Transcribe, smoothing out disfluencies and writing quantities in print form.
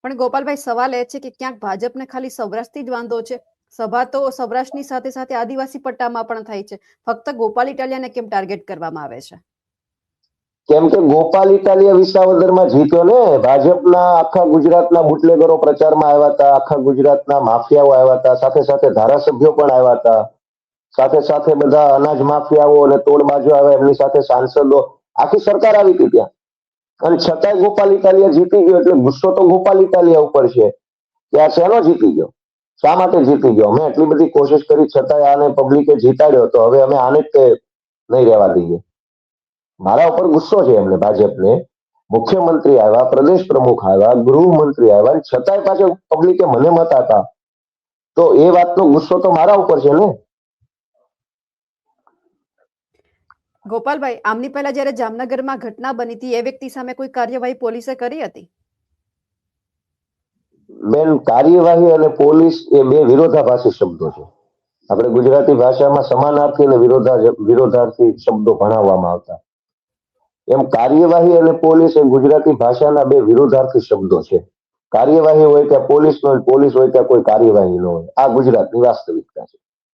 પણ ગોપાલભાઈ, સવાલ એ છે કે ક્યાંક ભાજપને ખાલી સૌરાષ્ટ્રથી જ વાંધો છે. સભા તો સૌરાષ્ટ્રની સાથે સાથે આદિવાસી પટ્ટામાં પણ થાય છે. ફક્ત ગોપાલ ઇટાલિયાને કેમ ટાર્ગેટ કરવામાં આવે છે? કેમ કે ગોપાલ ઇટાલિયા વિસાવદરમાં જીત્યો ને. ભાજપના આખા ગુજરાતના બુટલેગરો પ્રચારમાં આવ્યા હતા, આખા ગુજરાતના માફિયાઓ આવ્યા હતા, સાથે સાથે ધારાસભ્યો પણ આવ્યા હતા, સાથે સાથે બધા અનાજ માફિયાઓ અને તોડબાજો આવ્યા, એમની સાથે સાંસદો, આખી સરકાર આવી હતી ત્યાં. અને છતાંય ગોપાલ ઇટાલિયા જીતી ગયો. એટલે ગુસ્સો તો ગોપાલ ઇટાલિયા ઉપર છે કે આ શેનો જીતી ગયો, શા માટે જીતી ગયો. અમે એટલી બધી કોશિશ કરી છતાંય આને પબ્લિકે જીતાડ્યો, તો હવે અમે આને જ તે નહીં રહેવા દઈએ. મારા ઉપર ગુસ્સો છે એમને, ભાજપને. મુખ્યમંત્રી આવ્યા, પ્રદેશ પ્રમુખ આવ્યા, ગૃહમંત્રી આવ્યા, છતાંય પાછળ પબ્લિકે મને મત આપ્યા, તો એ વાતનો ગુસ્સો તો મારા ઉપર છે ને. ગોપાલભાઈ, આમની પહેલા જ્યારે જામનગરમાં ઘટના બની હતી, એ વ્યક્તિ સામે કોઈ કાર્યવાહી પોલીસે કરી હતી? બેન, કાર્યવાહી અને પોલીસ એ બે વિરોધાભાસી શબ્દો છે. આપણે ગુજરાતી ભાષામાં સમાનાર્થી અને વિરોધાર્થી શબ્દો ભણાવવામાં આવતા. એમ કાર્યવાહી અને પોલીસ એ ગુજરાતી ભાષાના બે વિરોધાર્થી શબ્દો છે. કાર્યવાહી હોય ત્યાં પોલીસ ન હોય, પોલીસ હોય ત્યાં કોઈ કાર્યવાહી ન હોય. આ ગુજરાતની વાસ્તવિકતા છે.